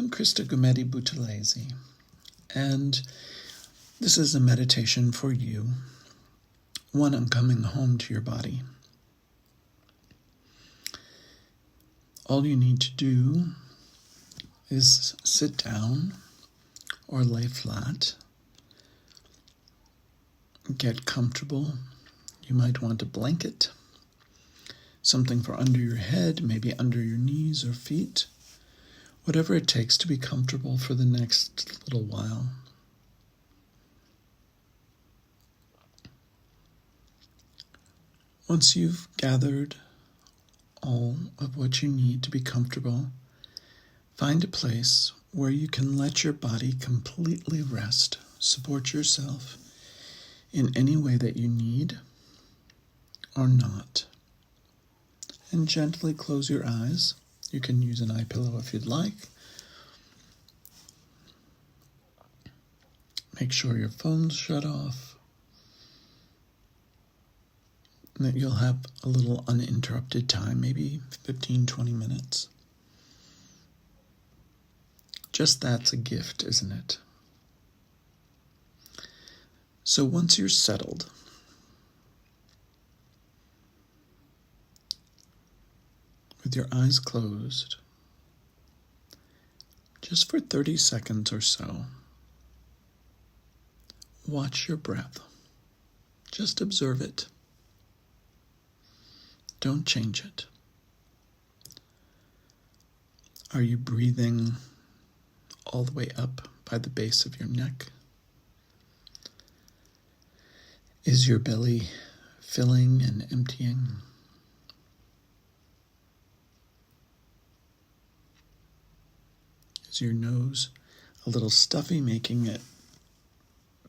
I'm Christa Gumede Buthelezi, and this is a meditation for you, one on coming home to your body. All you need to do is sit down or lay flat, get comfortable. You might want a blanket, something for under your head, maybe under your knees or feet. Whatever it takes to be comfortable for the next little while. Once you've gathered all of what you need to be comfortable, find a place where you can let your body completely rest. Support yourself in any way that you need or not. And gently close your eyes. You can use an eye pillow if you'd like. Make sure your phone's shut off. And that you'll have a little uninterrupted time, maybe 15-20 minutes. Just that's a gift, isn't it? So once you're settled, with your eyes closed, just for 30 seconds or so, watch your breath. Just observe it. Don't change it. Are you breathing all the way up by the base of your neck? Is your belly filling and emptying? Is your nose a little stuffy, making it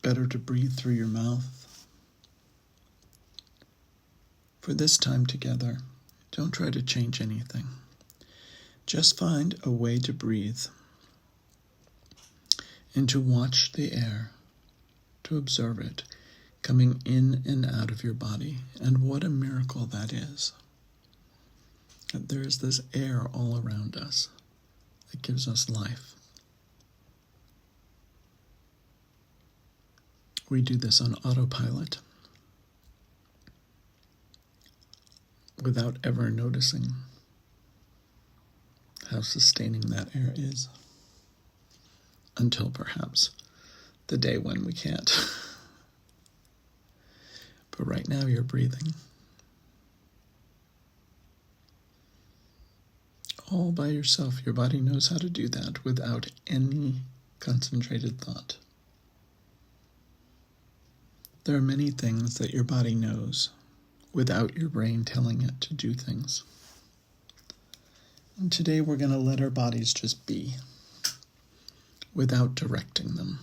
better to breathe through your mouth? For this time together, don't try to change anything. Just find a way to breathe and to watch the air, to observe it coming in and out of your body. And what a miracle that is, that there is this air all around us that gives us life. We do this on autopilot without ever noticing how sustaining that air is, until perhaps the day when we can't. But right now you're breathing all by yourself. Your body knows how to do that without any concentrated thought. There are many things that your body knows without your brain telling it to do things. And today we're going to let our bodies just be, without directing them,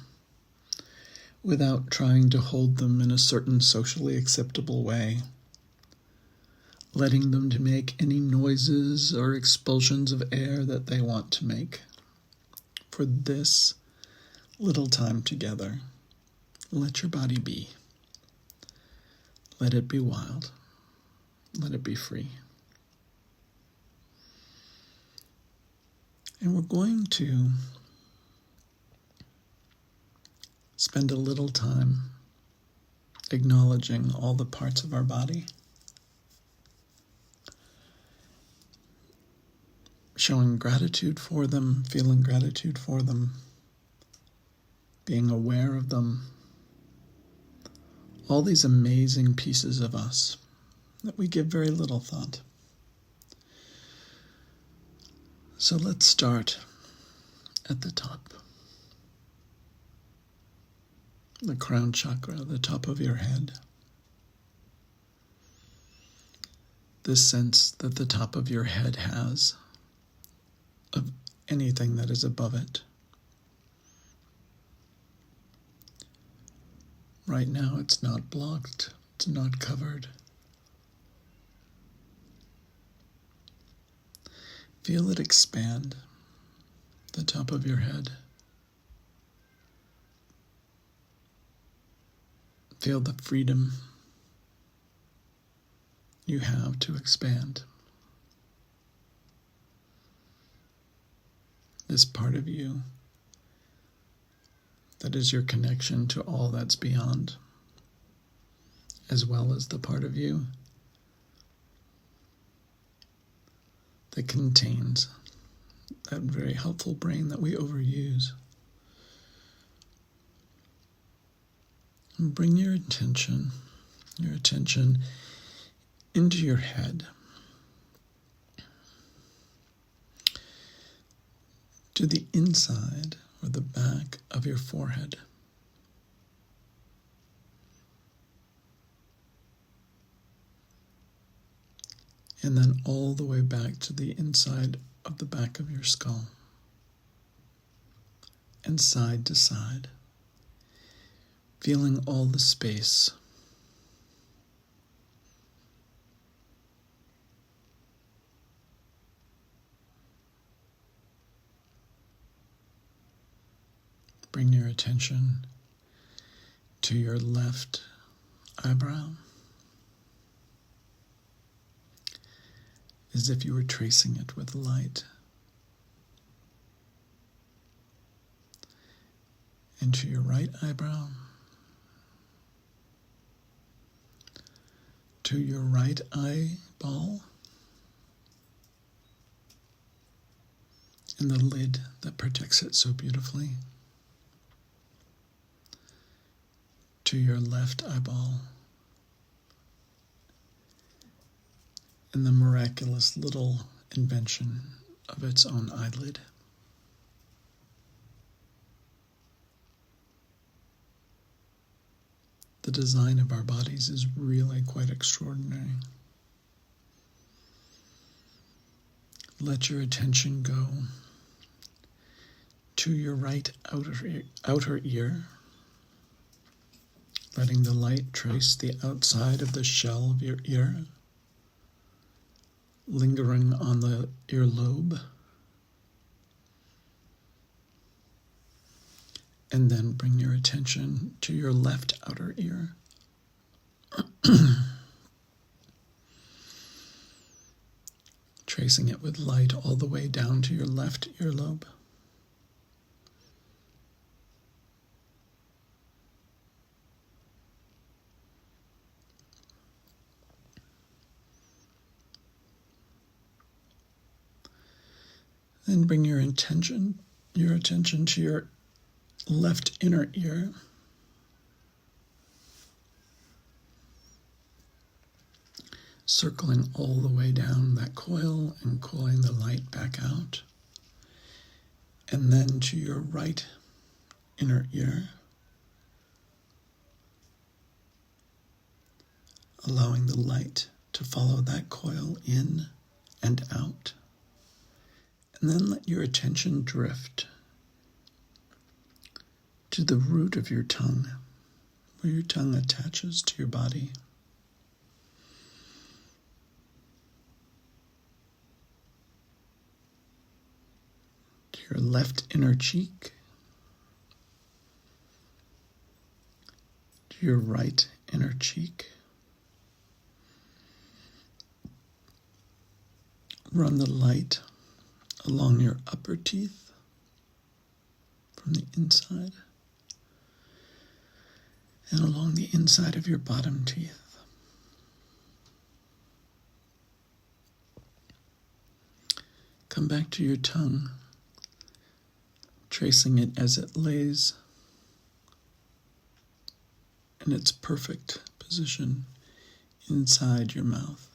without trying to hold them in a certain socially acceptable way, letting them to make any noises or expulsions of air that they want to make. For this little time together, let your body be. Let it be wild. Let it be free. And we're going to spend a little time acknowledging all the parts of our body, showing gratitude for them, feeling gratitude for them, being aware of them. All these amazing pieces of us that we give very little thought. So let's start at the top. The crown chakra, the top of your head. This sense that the top of your head has of anything that is above it. Right now it's not blocked, it's not covered. Feel it expand, the top of your head. Feel the freedom you have to expand. this part of you that is your connection to all that's beyond, as well as the part of you that contains that very helpful brain that we overuse. And bring your attention into your head, to the inside or the back of your forehead. And then all the way back to the inside of the back of your skull, and side to side, feeling all the space. Bring your attention to your left eyebrow, as if you were tracing it with light. And to your right eyebrow, to your right eyeball, and the lid that protects it so beautifully, to your left eyeball, and the miraculous little invention of its own eyelid. The design of our bodies is really quite extraordinary. Let your attention go to your right outer ear, letting the light trace the outside of the shell of your ear, lingering on the earlobe, and then bring your attention to your left outer ear. Tracing it with light all the way down to your left earlobe. Then bring your attention to your left inner ear. Circling all the way down that coil and coiling the light back out. And then to your right inner ear, allowing the light to follow that coil in and out. And then let your attention drift to the root of your tongue, where your tongue attaches to your body. To your left inner cheek, to your right inner cheek. Run the light along your upper teeth from the inside and along the inside of your bottom teeth. Come back to your tongue, tracing it as it lays in its perfect position inside your mouth.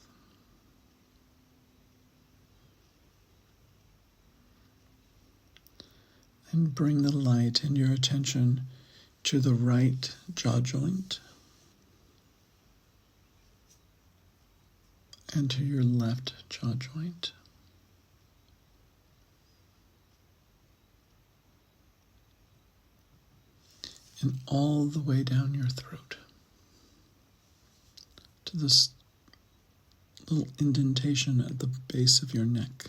And bring the light and your attention to the right jaw joint and to your left jaw joint. And all the way down your throat to this little indentation at the base of your neck.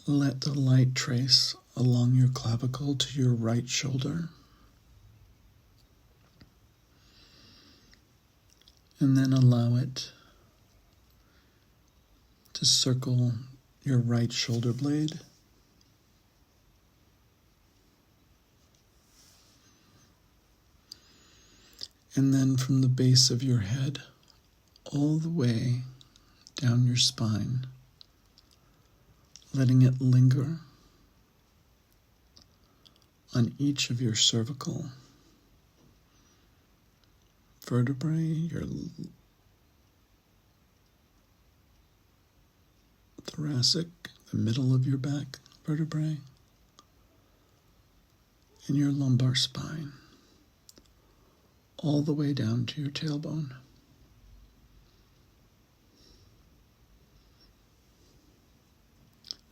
Let the light trace along your clavicle to your right shoulder. And then allow it to circle your right shoulder blade. And then from the base of your head all the way down your spine, letting it linger on each of your cervical vertebrae, your thoracic, the middle of your back vertebrae, and your lumbar spine, all the way down to your tailbone.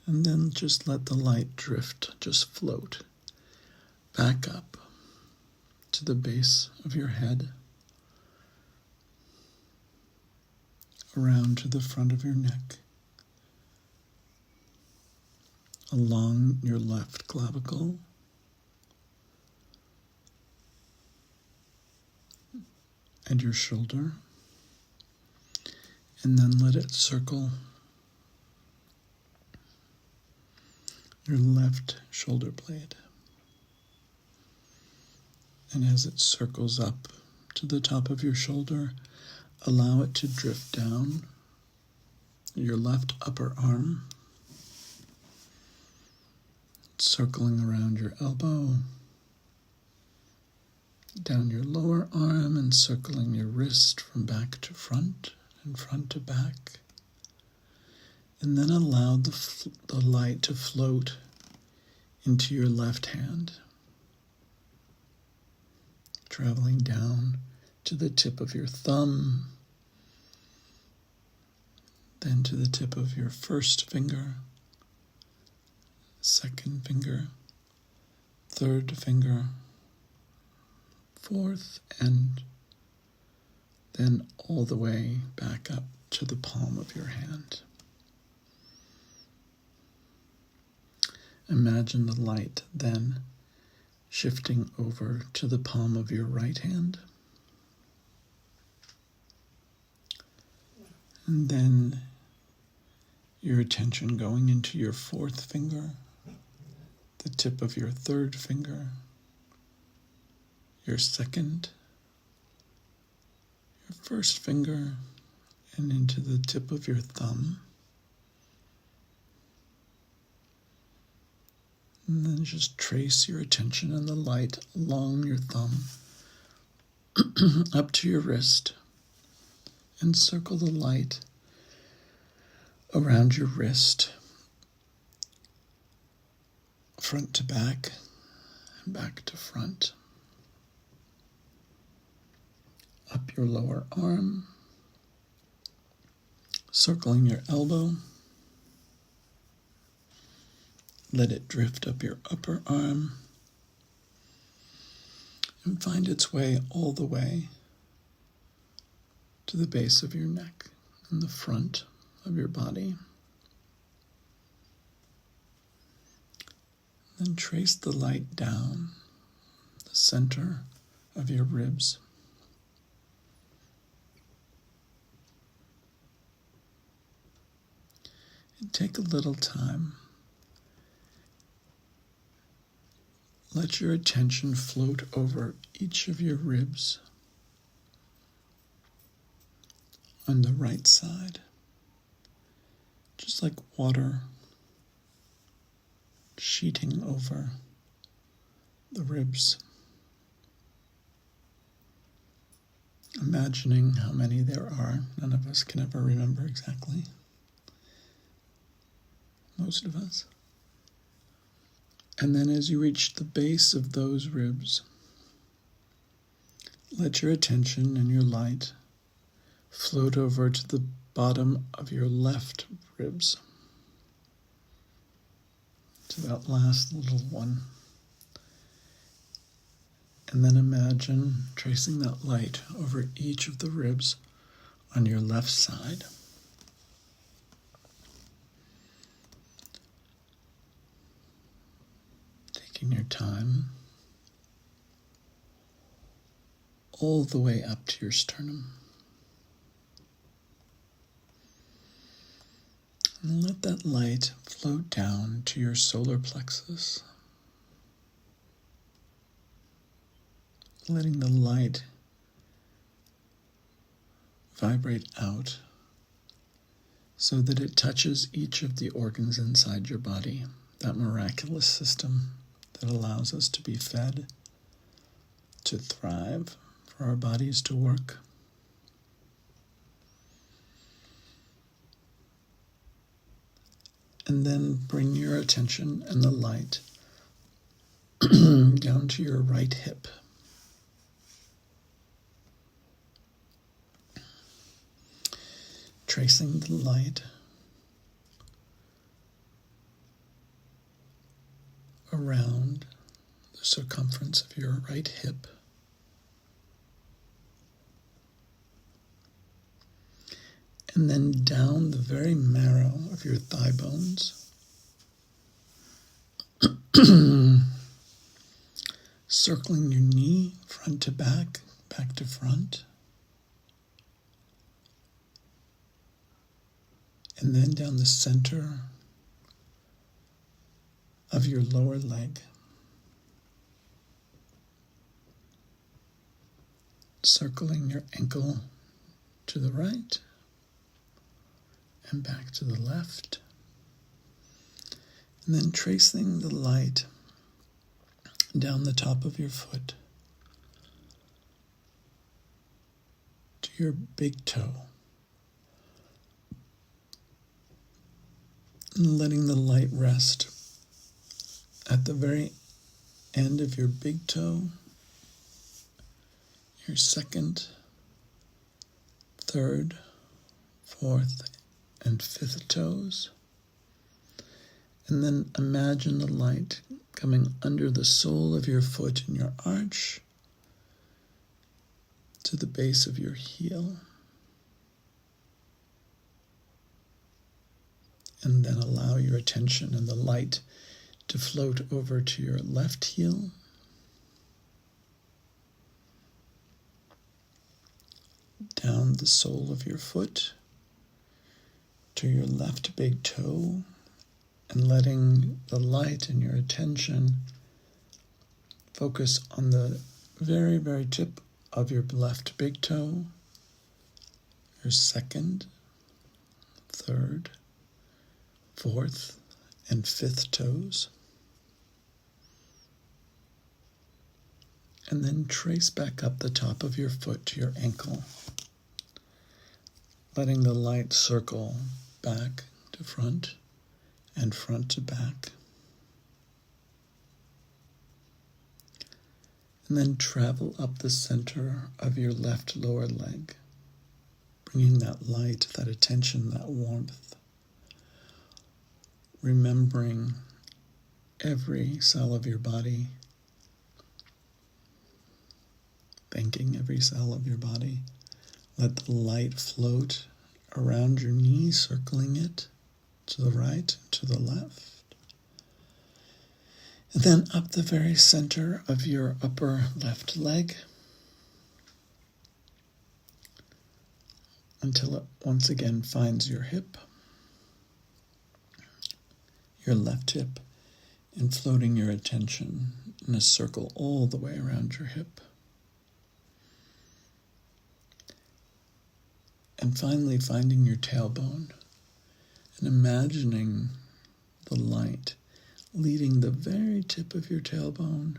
And then just let the light drift, just float back up to the base of your head, around to the front of your neck, along your left clavicle, and your shoulder, and then let it circle your left shoulder blade. And as it circles up to the top of your shoulder, allow it to drift down your left upper arm, circling around your elbow, down your lower arm, and circling your wrist from back to front and front to back. And then allow the light to float into your left hand, traveling down to the tip of your thumb, then to the tip of your first finger, second finger, third finger, fourth, and then all the way back up to the palm of your hand. Imagine the light then shifting over to the palm of your right hand. And then your attention going into your fourth finger, the tip of your third finger, your second, your first finger, and into the tip of your thumb. And then just trace your attention and the light along your thumb up to your wrist, and circle the light around your wrist, front to back and back to front, up your lower arm, circling your elbow. Let it drift up your upper arm and find its way all the way to the base of your neck and the front of your body. Then trace the light down the center of your ribs. And take a little time. Let your attention float over each of your ribs on the right side, just like water sheeting over the ribs. Imagining how many there are. None of us can ever remember exactly. Most of us. And then as you reach the base of those ribs, let your attention and your light float over to the bottom of your left ribs, to that last little one. And then imagine tracing that light over each of the ribs on your left side. Taking your time all the way up to your sternum. And let that light float down to your solar plexus, letting the light vibrate out so that it touches each of the organs inside your body, that miraculous system that allows us to be fed, to thrive, for our bodies to work. And then bring your attention and the light down to your right hip. Tracing the light around the circumference of your right hip. And then down the very marrow of your thigh bones, circling your knee front to back, back to front, and then down the center of your lower leg, circling your ankle to the right and back to the left, and then tracing the light down the top of your foot to your big toe, and letting the light rest at the very end of your big toe, your second, third, fourth, and fifth toes. And then imagine the light coming under the sole of your foot in your arch to the base of your heel. And then allow your attention and the light to float over to your left heel, down the sole of your foot to your left big toe, and letting the light and your attention focus on the very, very tip of your left big toe, your second, third, fourth, and fifth toes. And then trace back up the top of your foot to your ankle, letting the light circle back to front and front to back. And then travel up the center of your left lower leg, bringing that light, that attention, that warmth, remembering every cell of your body, thanking every cell of your body. Let the light float around your knee, circling it to the right, to the left. And then up the very center of your upper left leg until it once again finds your hip, your left hip, and floating your attention in a circle all the way around your hip. And finally finding your tailbone and imagining the light leading the very tip of your tailbone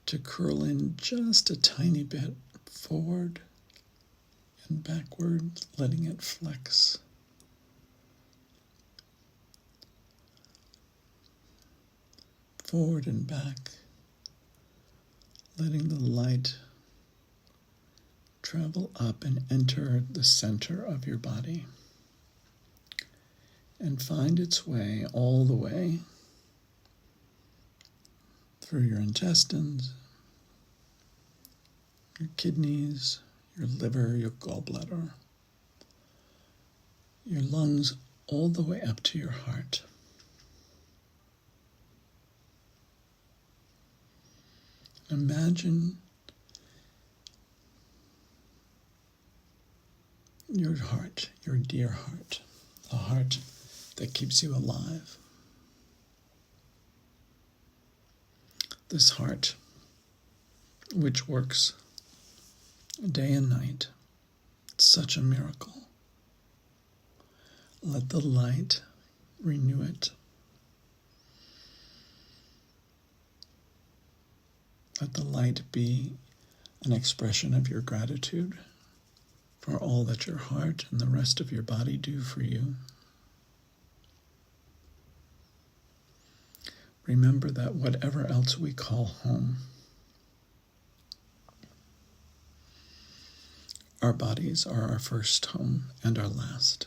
to curl in just a tiny bit forward and backward, letting it flex. Forward and back, letting the light travel up and enter the center of your body and find its way all the way through your intestines, your kidneys, your liver, your gallbladder, your lungs, all the way up to your heart. Imagine your heart, your dear heart, the heart that keeps you alive. This heart, which works day and night, it's such a miracle. Let the light renew it. Let the light be an expression of your gratitude for all that your heart and the rest of your body do for you. Remember that whatever else we call home, our bodies are our first home and our last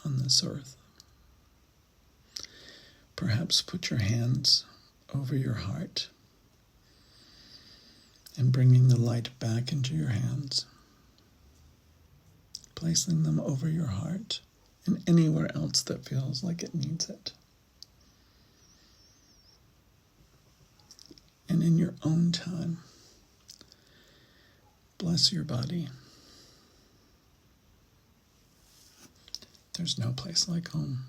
on this earth. Perhaps put your hands over your heart and bringing the light back into your hands, placing them over your heart and anywhere else that feels like it needs it. And in your own time, bless your body. There's no place like home.